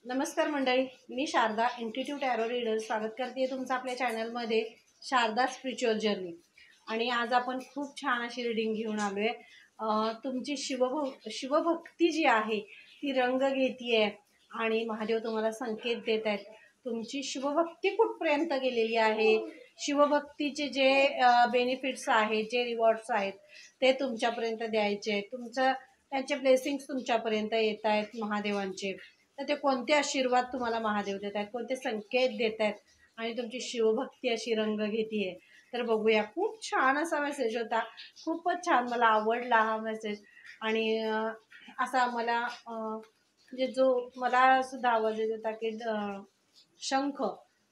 नमस्कार मंडळी, मी Sharda इंट्युटिव्ह tarot reader स्वागत करते तुमचं आपल्या चॅनलमध्ये शारदा स्पिरिच्युअल जर्नी. आणि आज आपण खूप छान अशी रीडिंग घेऊन आलो आहे. तुमची शिवभक्ती जी आहे ती रंग घेती आहे आणि महादेव तुम्हाला संकेत देत आहेत. तुमची शिवभक्ती कुठपर्यंत गेलेली आहे, शिवभक्तीचे जे बेनिफिट्स आहेत, जे रिवॉर्ड्स आहेत ते तुमच्यापर्यंत द्यायचे आहेत. त्यांचे ब्लेसिंग्स तुमच्यापर्यंत येत आहेत महादेवांचे. तर ते कोणते आशीर्वाद तुम्हाला महादेव देत आहेत, कोणते संकेत देत आहेत आणि तुमची शिवभक्ती अशी रंग घेतीये. तर बघूया. खूप छान असा मेसेज होता, खूपच छान, मला आवडला हा मेसेज. आणि असा मला म्हणजे जो मला सुद्धा आवाज येत होता की शंख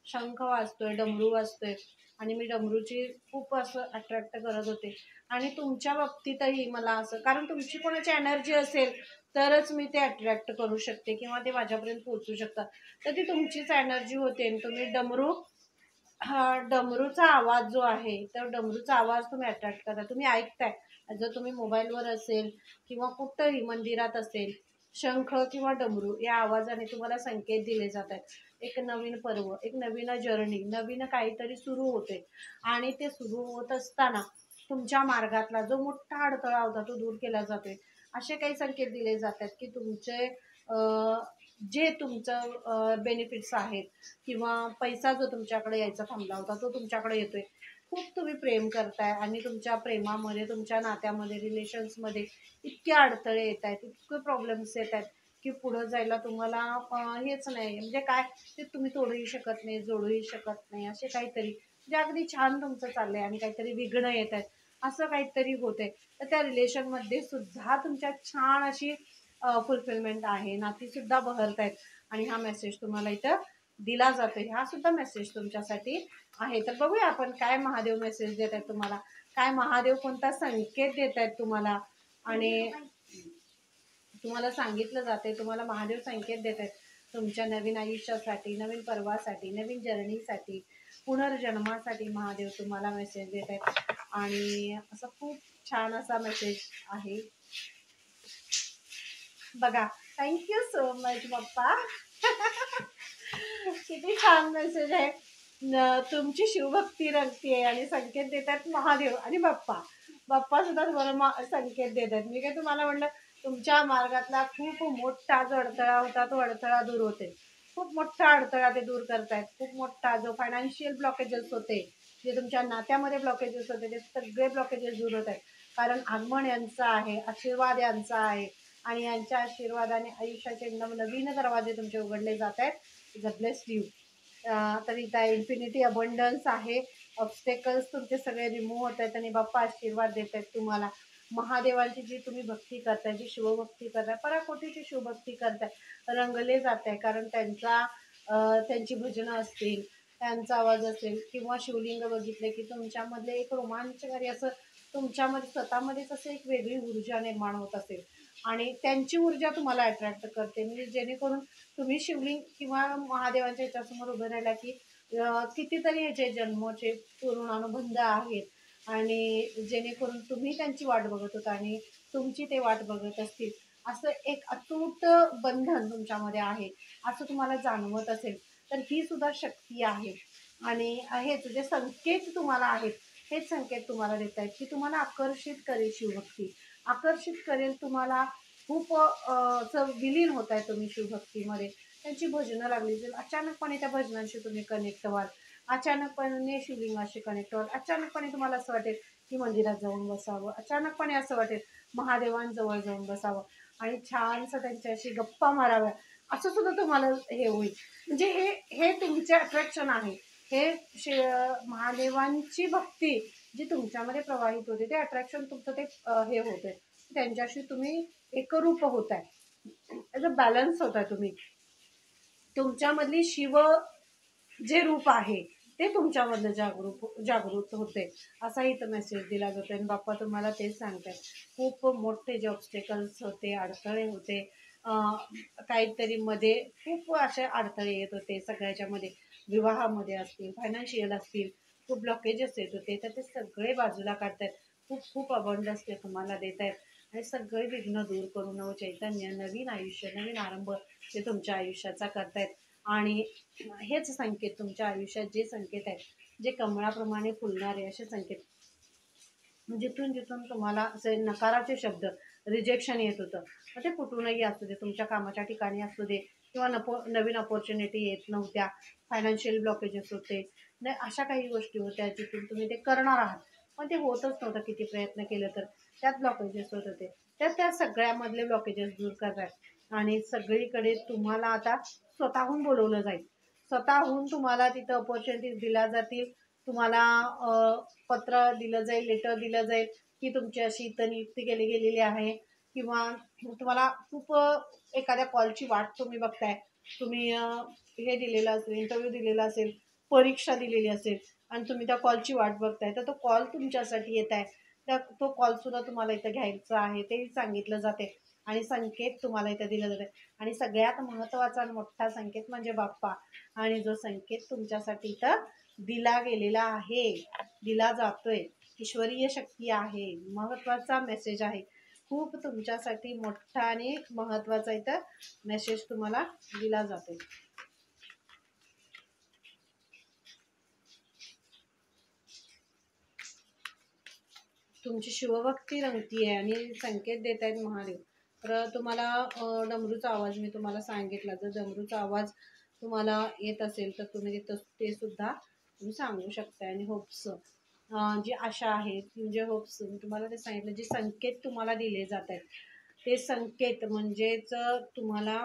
शंख वाजतोय, डमरू वाजतोय आणि मी डमरूची खूप असं अट्रॅक्ट करत होते. आणि तुमच्या बाबतीतही मला असं, कारण तुमची कोणाची एनर्जी असेल तरच मी ते अट्रॅक्ट करू शकते किंवा ते माझ्यापर्यंत पोहोचू शकतात. तर ती तुमचीच एनर्जी होते. तुम्ही डमरूचा आवाज जो आहे, तर डमरूचा आवाज तुम्ही अट्रॅक्ट करता, तुम्ही ऐकताय. जर तुम्ही मोबाईलवर असेल किंवा कुठंही मंदिरात असेल, शंख किंवा डमरू या आवाजाने तुम्हाला संकेत दिले जात आहेत. एक नवीन पर्व, एक नवीन जर्नी, नवीन काहीतरी सुरू होते. आणि ते सुरू होत असताना तुमच्या मार्गातला जो मोठा अडथळा होता तो दूर केला जातोय. असे काही संकेत दिले जातात की तुमचे जे तुमचं बेनिफिट्स आहेत किंवा पैसा जो तुमच्याकडे यायचा थांबला होता तो तुमच्याकडे येतोय. खूप तुम्ही प्रेम करताय आणि तुमच्या प्रेमामध्ये, तुमच्या नात्यामध्ये, रिलेशन्समध्ये इतके अडथळे येत आहेत, इतके प्रॉब्लेम्स येत आहेत की पुढं जायला तुम्हाला हेच नाही, म्हणजे काय, ते तुम्ही तोडूही शकत नाही, जोडूही शकत नाही. असे काहीतरी, म्हणजे अगदी छान तुमचं चाललंय आणि काहीतरी विघ्न येत आहेत, असं काहीतरी होतंय. तर त्या रिलेशनमध्ये सुद्धा तुमच्या छान अशी फुलफिलमेंट आहे, नाती सुद्धा बहरत आहेत. आणि हा मेसेज तुम्हाला इथं दिला जातोय, हा सुद्धा मेसेज तुमच्यासाठी आहे. तर बघूया आपण काय महादेव मेसेज देत आहेत तुम्हाला, काय महादेव कोणता संकेत देत आहेत तुम्हाला. आणि तुम्हाला सांगितलं जाते, तुम्हाला महादेव संकेत देत आहेत तुमच्या नवीन आयुष्यासाठी, नवीन पर्वासाठी, नवीन जर्नीसाठी, पुनर्जन्मासाठी महादेव तुम्हाला मेसेज देत आहेत. आणि असं खूप छान असा मेसेज आहे बघा. थँक्यू सो मच बाप्पा. किती छान मेसेज आहे. तुमची शिवभक्ती रंगतीये आणि संकेत देतात महादेव आणि बाप्पा. बाप्पा सुद्धा तुम्हाला संकेत देतात. मी काय तुम्हाला म्हणलं, तुमच्या मार्गातला खूप मोठा जो अडथळा होता तो अडथळा दूर होते. खूप मोठा अडथळा ते दूर करतायत. खूप मोठा जो फायनान्शियल ब्लॉकेजेस होते, जे तुमच्या नात्यामध्ये ब्लॉकेजेस होते, ते सगळे ब्लॉकेजेस दूर होत आहेत. कारण आगमन यांचं आहे, आशीर्वाद यांचा आहे आणि यांच्या आशीर्वादाने आयुष्याचे नवनवीन दरवाजे तुमचे उघडले जात आहेत. The bless you. तर इथं इन्फिनिटी अबंडन्स आहे. ऑब्स्टेकल्स तुमचे सगळे रिमूव्ह होत आहेत आणि बाप्पा आशीर्वाद देत आहेत तुम्हाला. महादेवांची जी तुम्ही भक्ती करताय, जी शिवभक्ती करताय, पराकोटीची शिवभक्ती करताय, रंगले जात आहे. कारण त्यांची भजनं असतील, त्यांचा आवाज असेल किंवा शिवलिंग बघितले की तुमच्यामधले एक रोमांचकारी असं, तुमच्यामध्ये स्वतःमध्येच असं एक वेगळी ऊर्जा निर्माण होत असेल आणि त्यांची ऊर्जा तुम्हाला अट्रॅक्ट करते. म्हणजे जेणेकरून तुम्ही शिवलिंग किंवा महादेवांच्या ह्याच्यासमोर उभं राहिला की कितीतरी ह्याचे जन्मचे पूर्ण अनुबंध आहेत आणि जेणेकरून तुम्ही त्यांची वाट बघत होता आणि तुमची ते वाट बघत असतील, असं एक अतूट बंधन तुमच्यामध्ये आहे असं तुम्हाला जाणवत असेल. तर ही सुद्धा शक्ती आहे. आणि हेच जे संकेत तुम्हाला आहेत, हेच संकेत तुम्हाला देत आहेत की तुम्हाला आकर्षित करेल शिवभक्ती, आकर्षित करेल तुम्हाला. खूप असं विलीन होत आहे तुम्ही शिवभक्तीमध्ये. त्यांची भजनं लागली तर अचानकपणे त्या भजनांशी तुम्ही कनेक्ट व्हाल, अचानकपणे शिवलिंगाशी कनेक्ट व्हाल, अचानकपणे तुम्हाला असं वाटेल की मंदिरात जाऊन बसावं, अचानकपणे असं वाटेल महादेवांजवळ जाऊन बसावं आणि छानसं त्यांच्याशी गप्पा माराव्या, असं सुद्धा तुम्हाला हे होईल. म्हणजे हे हे तुमचे अट्रॅक्शन आहे. हे महादेवांची भक्ती जी तुमच्यामध्ये प्रवाहित होते, ते अट्रॅक्शन तुमचं ते हे होते, त्यांच्याशी तुम्ही एकरूप होत आहे, ॲज अ बॅलन्स होत आहे तुम्ही. तुमच्यामधली शिव जे रूप आहे ते तुमच्यामधलं जागृत होते, असाही तो मेसेज दिला जातो. आणि बाप्पा तुम्हाला तेच सांगतात, खूप मोठे जे ऑब्स्टेकल्स होते, अडथळे होते, काहीतरी मध्ये खूप असे अडथळे येत होते सगळ्याच्यामध्ये, विवाहामध्ये असतील, फायनान्शियल असतील, खूप ब्लॉकेजेस येत होते, तर ते सगळे बाजूला काढतायत. खूप खूप अबंडन्स ते तुम्हाला देत आहेत आणि सगळे विघ्न दूर करून नवचैतन्य, नवीन आयुष्य, नवीन आरंभ ते तुमच्या आयुष्याचा करतायत. आणि हेच संकेत तुमच्या आयुष्यात जे संकेत आहेत, जे कमळाप्रमाणे फुलणारे असे संकेत, जिथून जिथून तुम्हाला असे नकाराचे शब्द, रिजेक्शन येत होतं, मग ते कुठूनही असू दे, तुमच्या कामाच्या ठिकाणी असू दे किंवा नवीन अपॉर्च्युनिटी येत नव्हत्या, फायनान्शियल ब्लॉकेजेस होते, नाही अशा काही गोष्टी होत्या जिथून तुम्ही ते करणार आहात पण ते होतच नव्हतं किती प्रयत्न केलं तर, त्यात ब्लॉकेजेस होत होते. त्या सगळ्यामधले ब्लॉकेजेस दूर करतात आणि सगळीकडे तुम्हाला आता स्वतःहून बोलवलं जाईल. स्वतःहून तुम्हाला तिथं अपॉर्च्युनिटीज दिल्या जातील. तुम्हाला पत्र दिलं जाईल, लेटर दिलं जाईल की तुमची अशी इथं नियुक्ती केली गेलेली आहे, किंवा तुम्हाला खूप एखाद्या कॉलची वाट तुम्ही बघताय, तुम्ही हे दिलेलं असेल, इंटरव्ह्यू दिलेला असेल, परीक्षा दिलेली असेल आणि तुम्ही त्या कॉलची वाट बघताय, तर तो कॉल तुमच्यासाठी येत आहे. तो कॉल सुद्धा तुम्हाला इथं घ्यायचा आहे तेही सांगितलं जाते आणि संकेत तुम्हाला इथं दिलं जाते. आणि सगळ्यात महत्त्वाचा आणि मोठा संकेत म्हणजे बाप्पा. आणि जो संकेत तुमच्यासाठी इथं दिला गेलेला आहे, दिला जातोय, ईश्वरीय शक्ती आहे, महत्त्वाचा मेसेज आहे. खूप तुमच्यासाठी मोठा आणि महत्त्वाचा इथं मेसेज तुम्हाला दिला जातोय. तुमची शिवभक्ती रंगतीये आणि संकेत देत आहेत महादेव. तर तुम्हाला डमरूचा आवाज मी तुम्हाला सांगितला, जर डमरूचा आवाज तुम्हाला येत असेल तर तुम्ही तिथं ते सुद्धा तुम्ही सांगू शकता. आणि होप्स जी आशा आहे, म्हणजे होप्स मी तुम्हाला ते सांगितलं, जे संकेत तुम्हाला दिले जात आहेत ते संकेत म्हणजेच तुम्हाला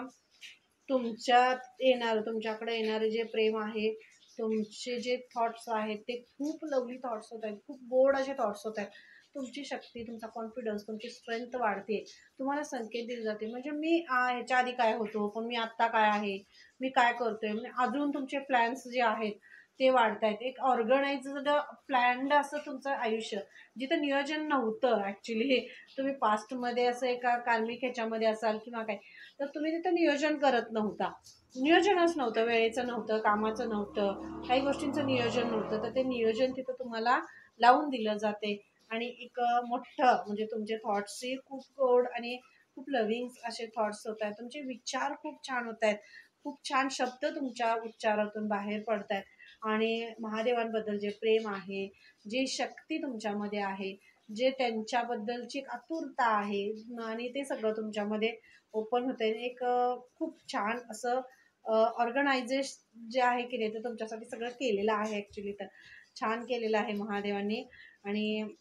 तुमच्याकडे येणारे जे प्रेम आहे, तुमचे जे थॉट्स आहेत ते खूप लवली थॉट्स होत आहेत, खूप गोड असे थॉट्स होत आहेत. तुमची शक्ती, तुमचा कॉन्फिडन्स, तुमची स्ट्रेंथ वाढते. तुम्हाला संकेत दिले जाते, म्हणजे मी ह्याच्या आधी काय होतो पण मी आत्ता काय आहे, मी काय करतोय, म्हणजे अजून तुमचे प्लॅन्स जे आहेत ते वाढत आहेत. एक ऑर्गनाइज्ड प्लॅन्ड असं तुमचं आयुष्य, जिथं नियोजन नव्हतं ॲक्च्युली. तुम्ही पास्टमध्ये असं एका कार्मिक ह्याच्यामध्ये असाल किंवा काय, तर तुम्ही तिथं नियोजन करत नव्हता, नियोजनच नव्हतं, वेळेचं नव्हतं, कामाचं नव्हतं, काही गोष्टींचं नियोजन नव्हतं. तर ते नियोजन तिथं तुम्हाला लावून दिलं जाते. आणि एक मोठं म्हणजे तुमचे थॉट्सही खूप गोड आणि खूप लव्हिंग असे थॉट्स होत आहेत. तुमचे विचार खूप छान होत आहेत, खूप छान शब्द तुमच्या उच्चारातून बाहेर पडत आहेत. आणि महादेवांबद्दल जे प्रेम आहे, जी शक्ती तुमच्यामध्ये आहे, जे त्यांच्याबद्दलची एक आतुरता आहे, आणि ते सगळं तुमच्यामध्ये ओपन होतं आहे. एक खूप छान असं ऑर्गनायझेशन जे आहे की नाही, ते तुमच्यासाठी सगळं केलेलं आहे ॲक्च्युली. तर छान केलेलं आहे महादेवांनी. आणि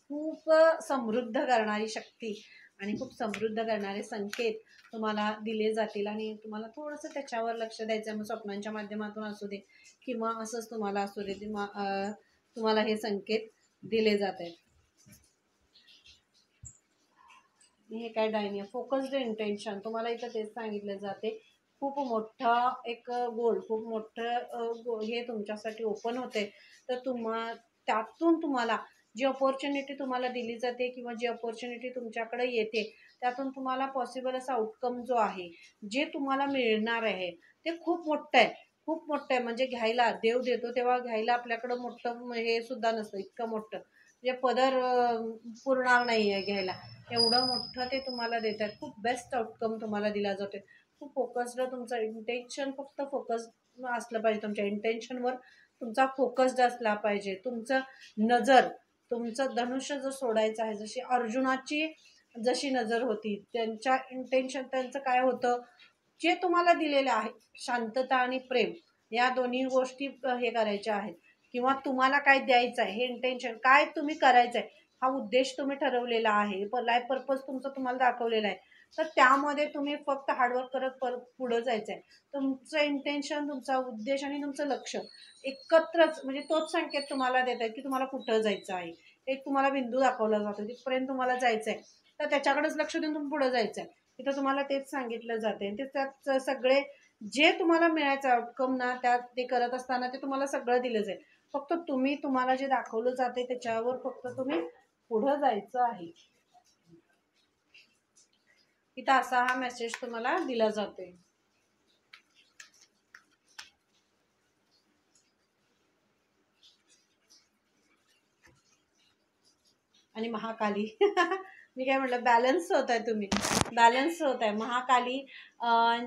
खूप समृद्ध करणारी शक्ती आणि खूप समृद्ध करणारे संकेत तुम्हाला दिले जातील. आणि तुम्हाला थोडंसं त्याच्यावर लक्ष द्यायचं आहे. मग स्वप्नांच्या माध्यमातून असू दे किंवा असंच तुम्हाला असू दे, तुम्हाला हे संकेत दिले जात आहेत. हे काय डायनिया फोकस्ड इंटेन्शन तुम्हाला इथं तेच सांगितलं जाते. खूप मोठा एक गोल, खूप मोठं हे तुमच्यासाठी ओपन होते. तर त्यातून तुम्हाला जी अपॉर्च्युनिटी तुम्हाला दिली जाते किंवा जी अपॉर्च्युनिटी तुमच्याकडे येते, त्यातून तुम्हाला पॉसिबल असा आउटकम जो आहे, जे तुम्हाला मिळणार आहे ते खूप मोठं आहे. खूप मोठं आहे, म्हणजे घ्यायला देव देतो तेव्हा घ्यायला आपल्याकडं मोठं हे सुद्धा नसतं, इतकं मोठं म्हणजे पदर पुरणार नाही आहे घ्यायला, एवढं मोठं ते तुम्हाला देतात. खूप बेस्ट आउटकम तुम्हाला दिला जातो. खूप फोकस्ड तुमचं इंटेन्शन, फक्त फोकस्ड असलं पाहिजे, तुमच्या इंटेन्शनवर तुमचा फोकस्ड असला पाहिजे. तुमचं धनुष्य जर सोडायचं आहे, जशी अर्जुनाची जशी नजर होती, त्यांच्या इंटेन्शन त्यांचं काय होतं, जे तुम्हाला दिलेलं आहे शांतता आणि प्रेम, या दोन्ही गोष्टी हे करायच्या आहेत. किंवा तुम्हाला काय द्यायचं आहे, हे इंटेन्शन काय तुम्ही करायचं आहे, हा उद्देश तुम्ही ठरवलेला आहे, लाईफ पर्पज तुमचं तुम्हाला दाखवलेला आहे. तर त्यामध्ये तुम्ही फक्त हार्डवर्क करत पुढं जायचं आहे. तुमचं इंटेन्शन, तुमचा उद्देश आणि तुमचं लक्ष एकत्रच, म्हणजे तोच संकेत तुम्हाला देत आहे की तुम्हाला कुठं जायचं आहे. एक तुम्हाला बिंदू दाखवला जातो, तिथपर्यंत तुम्हाला जायचं आहे, तर त्याच्याकडेच लक्ष देऊन तुम्ही पुढं जायचं आहे. तिथं तुम्हाला तेच सांगितलं जाते. ते त्यात सगळे जे तुम्हाला मिळायचं आउटकम ना, त्यात ते करत असताना ते तुम्हाला सगळं दिलं जाईल. फक्त तुम्हाला जे दाखवलं जाते त्याच्यावर फक्त तुम्ही पुढं जायचं आहे. इथं असा हा मेसेज तुम्हाला दिला जातोय. आणि महाकाली मी काय म्हटलं, बॅलन्स होत आहे, तुम्ही बॅलन्स होत आहे. महाकाली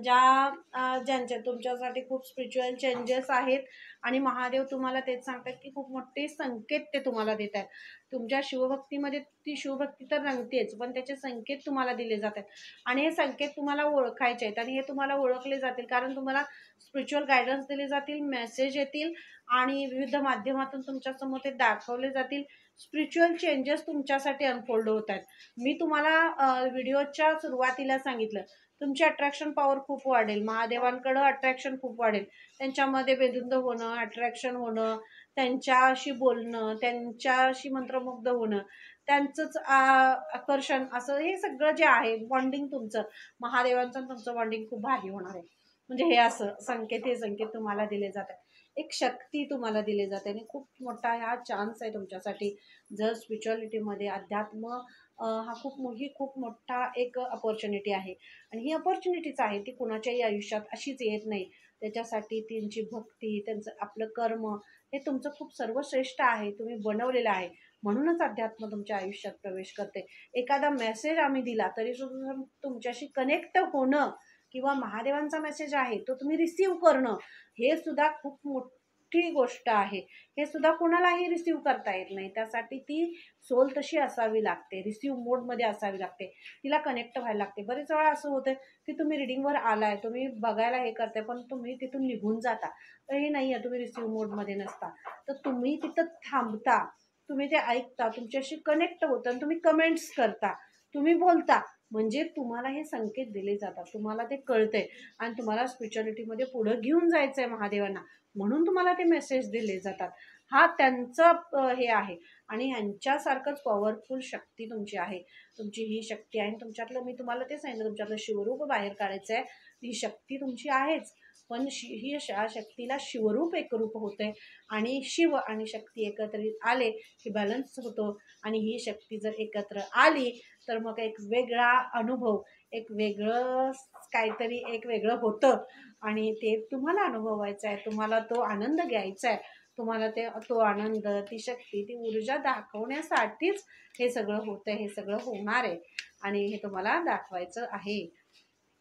ज्यांच्या तुमच्यासाठी खूप स्पिरिच्युअल चेंजेस आहेत आणि महादेव तुम्हाला तेच सांगतात की खूप मोठे संकेत ते तुम्हाला देत आहेत. तुमच्या शिवभक्तीमध्ये ती शिवभक्ती तर रंगतेच, पण त्याचे संकेत तुम्हाला दिले जातात आणि हे संकेत तुम्हाला ओळखायचे आहेत आणि हे तुम्हाला ओळखले जातील, कारण तुम्हाला स्पिरिच्युअल गायडन्स दिले जातील, मेसेज येतील आणि विविध माध्यमातून तुमच्यासमोर ते दाखवले जातील. स्पिरिच्युअल चेंजेस तुमच्यासाठी अनफोल्ड होत आहेत. मी तुम्हाला व्हिडिओच्या सुरुवातीला सांगितलं, तुमची अट्रॅक्शन पॉवर खूप वाढेल, महादेवांकडं अट्रॅक्शन खूप वाढेल. त्यांच्यामध्ये बेधुंद होणं, अट्रॅक्शन होणं, त्यांच्याशी बोलणं, त्यांच्याशी मंत्रमुग्ध होणं, त्यांचंच आकर्षण, असं हे सगळं जे आहे बॉन्डिंग तुमचं महादेवांचं तुमचं बॉन्डिंग खूप भारी होणार आहे. म्हणजे हे असं संकेत, हे संकेत तुम्हाला दिले जातात. एक शक्ती तुम्हाला दिली जाते आणि खूप मोठा हा चान्स आहे तुमच्यासाठी. जर स्पिरिच्युअलिटीमध्ये अध्यात्म हा खूप मोठा एक अपॉर्च्युनिटी आहे आणि ही अपॉर्च्युनिटीच आहे, ती कुणाच्याही आयुष्यात अशीच येत नाही. त्याच्यासाठी त्यांची भक्ती, त्यांचं आपलं कर्म हे तुमचं खूप सर्वश्रेष्ठ आहे, तुम्ही बनवलेलं आहे. म्हणूनच अध्यात्म तुमच्या आयुष्यात प्रवेश करते. एखादा मेसेज आम्ही दिला तरी सुद्धा तुमच्याशी कनेक्ट होणं किंवा महादेवांचा मेसेज आहे तो तुम्ही रिसीव्ह करणं, हे सुद्धा खूप मोठी गोष्ट आहे. हे सुद्धा कोणालाही रिसीव्ह करता येत नाही. त्यासाठी ती सोल तशी असावी लागते, रिसीव्ह मोडमध्ये असावी लागते, तिला कनेक्ट व्हायला लागते. बरेच वेळा असं होतं की तुम्ही रिडिंगवर आलाय, तुम्ही बघायला हे करताय, पण तुम्ही तिथून निघून जाता. तर हे नाही आहे, तुम्ही रिसीव्ह मोडमध्ये नसता, तर तुम्ही तिथं थांबता, तुम्ही ते ऐकता, तुमच्याशी कनेक्ट होता आणि तुम्ही कमेंट्स करता, तुम्ही बोलता. म्हणजे तुम्हाला हे संकेत दिले जातात, तुम्हाला ते कळतंय आणि तुम्हाला स्पिरिच्युअलिटीमध्ये पुढं घेऊन जायचं आहे महादेवांना, म्हणून तुम्हाला ते मेसेज दिले जातात. हा त्यांचं हे आहे आणि ह्यांच्यासारखंच पॉवरफुल शक्ती तुमची आहे. तुमची ही शक्ती आहे, तुमच्यातलं मी तुम्हाला ते सांगितलं, तुमच्यातलं शिवरूप बाहेर काढायचं आहे. ही शक्ती तुमची आहेच, पण ही शक्तीला शिवरूप एकरूप होते आणि शिव आणि शक्ती एकत्रित आले की बॅलन्स होतो आणि ही शक्ती जर एकत्र आली तर मग एक वेगळा अनुभव, एक वेगळं काहीतरी एक वेगळं होतं आणि ते तुम्हाला अनुभवायचं आहे, तुम्हाला तो आनंद घ्यायचा आहे. तुम्हाला तो आनंद, ती शक्ती, ती ऊर्जा दाखवण्यासाठीच हे सगळं होतं, हे सगळं होणार आहे आणि हे तुम्हाला दाखवायचं आहे.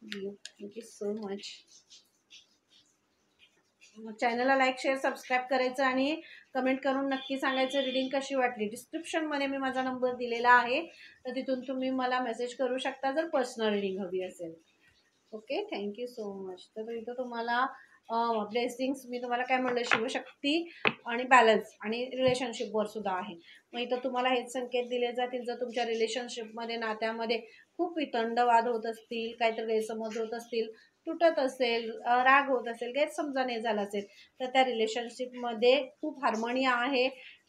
Thank you so much. चॅनलला लाईक, शेअर, सबस्क्राईब करायचं आणि कमेंट करून नक्की सांगायचं रिडिंग कशी वाटली. डिस्क्रिप्शनमध्ये मी माझा नंबर दिलेला आहे, तर तिथून तुम्ही मला मेसेज करू शकता जर पर्सनल रिडिंग हवी असेल. Okay, thank you so much. तर इथं तुम्हाला ब्लेसिंग्स मी तुम्हाला काय म्हणलं, शिवशक्ती आणि बॅलन्स आणि रिलेशनशिपवर सुद्धा आहे. मग इथं तुम्हाला हेच संकेत दिले जातील, जर तुमच्या रिलेशनशिपमध्ये, नात्यामध्ये खूप वितंडवाद होत असतील, काहीतरी गैरसमज होत असतील, तुटत असेल, राग होत असेल, गैरसमजाने झाला असेल, तर त्या रिलेशनशिपमध्ये खूप हार्मोनी आहे.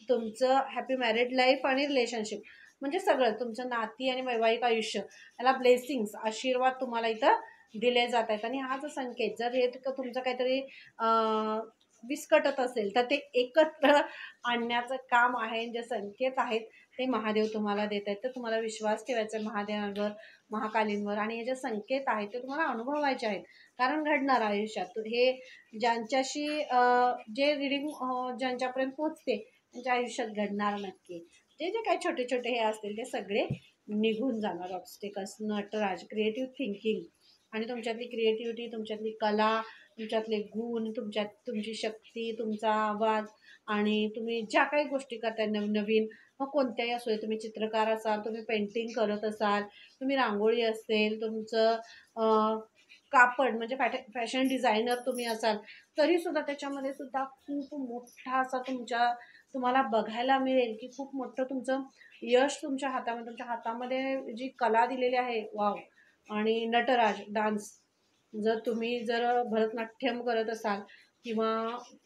तुमचं हॅपी मॅरिड लाईफ आणि रिलेशनशिप म्हणजे सगळं तुमचं नाती आणि वैवाहिक आयुष्य याला ब्लेसिंग्स, आशीर्वाद तुम्हाला इथं दिले जात आहेत. आणि हा जो संकेत जर हे तुमचं काहीतरी विस्कटत असेल तर ते एकत्र आणण्याचं काम आहे. जे संकेत आहेत ते महादेव तुम्हाला देत आहेत. तर तुम्हाला विश्वास ठेवायचा आहे महादेवांवर, महाकालींवर आणि हे जे संकेत आहेत ते तुम्हाला अनुभवायचे आहेत, कारण घडणार आयुष्यात हे. ज्यांच्याशी जे रिडिंग ज्यांच्यापर्यंत पोचते त्यांच्या आयुष्यात घडणार नक्की. जे जे काही छोटे छोटे हे असतील ते सगळे निघून जाणार. ऑब्स्टिकल्स, नटराज, क्रिएटिव्ह थिंकिंग आणि तुमच्यातली क्रिएटिव्हिटी, तुमच्यातली कला, तुमच्यातले गुण, तुमची शक्ती, तुमचा आवाज आणि तुम्ही ज्या काही गोष्टी करताय नवीन, मग कोणत्याही असू दे, तुम्ही चित्रकार असाल, तुम्ही पेंटिंग करत असाल, तुम्ही रांगोळी असेल, तुमचं कापड म्हणजे फॅशन डिझायनर तुम्ही असाल, तरीसुद्धा त्याच्यामध्ये सुद्धा खूप मोठा असा तुम्हाला बघायला मिळेल की खूप मोठं तुमचं यश तुमच्या हातामध्ये, तुमच्या हातामध्ये जी कला दिलेली आहे, वाव. आणि नटराज डान्स, जर भरतनाट्यम करत असाल किंवा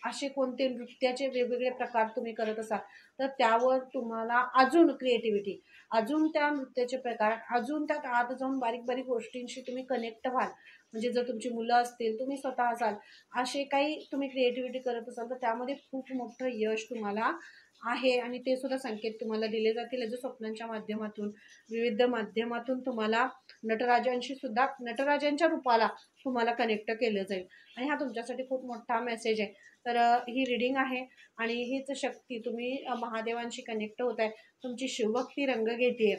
असे कोणते नृत्याचे वेगवेगळे प्रकार तुम्ही करत असाल, तर त्यावर तुम्हाला अजून क्रिएटिव्हिटी, अजून त्या नृत्याचे प्रकार, अजून त्यात आत जाऊन बारीक बारीक गोष्टींशी तुम्ही कनेक्ट व्हाल. म्हणजे जर तुमची मुलं असतील, तुम्ही स्वतः असाल, असे काही तुम्ही क्रिएटिव्हिटी करत असाल तर त्यामध्ये खूप मोठं यश तुम्हाला आहे आणि ते सुद्धा संकेत तुम्हाला दिले जातील. याच्या स्वप्नांच्या माध्यमातून, विविध माध्यमातून तुम्हाला नटराजांच्या रूपाला तुम्हाला कनेक्ट केलं जाईल आणि हा तुमच्यासाठी खूप मोठा मेसेज आहे. तर ही रिडिंग आहे आणि हीच शक्ती, तुम्ही महादेवांशी कनेक्ट होत आहे, तुमची शिवभक्ती रंग घेते.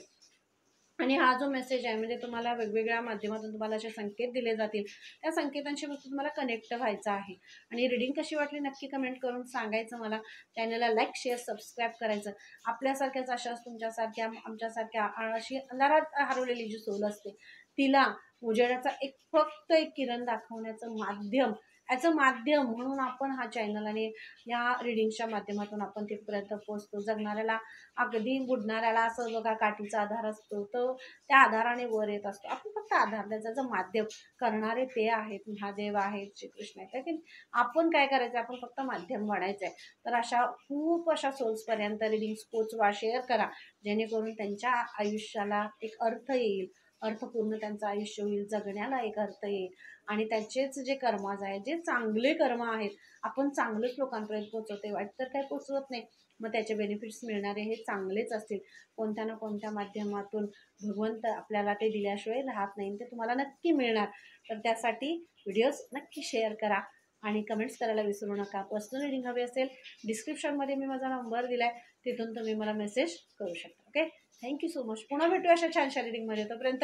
आणि हा जो मेसेज आहे म्हणजे तुम्हाला वेगवेगळ्या माध्यमातून तुम्हाला असे संकेत दिले जातील, त्या संकेतांशी फक्त तुम्हाला कनेक्ट व्हायचं आहे. आणि रीडिंग कशी वाटली नक्की कमेंट करून सांगायचं मला. चॅनलला लाईक, शेअर, सबस्क्राईब करायचं. आपल्यासारख्याच अशाच तुमच्यासारख्या आमच्यासारख्या अशी अंधारात हरवलेली जी सोल असते तिला उजेडाचा फक्त एक किरण दाखवण्याचं माध्यम, ॲज अ माध्यम म्हणून आपण हा चॅनल आणि या रिडिंगच्या माध्यमातून आपण तिथपर्यंत पोहोचतो. जगणाऱ्याला, अगदी बुडणाऱ्याला असं बघा काठीचा आधार असतो, तो त्या आधाराने वर येत असतो. आपण फक्त आधार द्यायचा, जर माध्यम करणारे ते आहेत, महादेव आहेत, श्रीकृष्ण आहेत, की आपण काय करायचं, आपण फक्त माध्यम बनायचं आहे. तर अशा खूप अशा सोल्सपर्यंत रिडिंग्स पोचवा, शेअर करा, जेणेकरून त्यांच्या आयुष्याला एक अर्थ येईल, अर्थपूर्ण त्यांचं आयुष्य होईल, जगण्याला एक अर्थ येईल. आणि त्याचेच जे कर्माज आहेत, जे चांगले कर्म आहेत, आपण चांगलेच लोकांपर्यंत पोहोचवते, वाईट तर काही पोचवत नाही. मग त्याचे बेनिफिट्स मिळणारे हे चांगलेच असतील. कोणत्या ना कोणत्या माध्यमातून भगवंत आपल्याला ते दिल्याशिवाय राहत नाही, ते तुम्हाला नक्की मिळणार. तर त्यासाठी व्हिडिओज नक्की शेअर करा आणि कमेंट्स करायला विसरू नका. पर्सनल रीडिंग हवी असेल, डिस्क्रिप्शनमध्ये मी माझा नंबर दिला आहे, तिथून तुम्ही मला मेसेज करू शकता. Okay, thank you so much. पुन्हा भेटूया अशा छानशा रीडिंगमध्ये. तोपर्यंत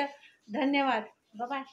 धन्यवाद. बाय.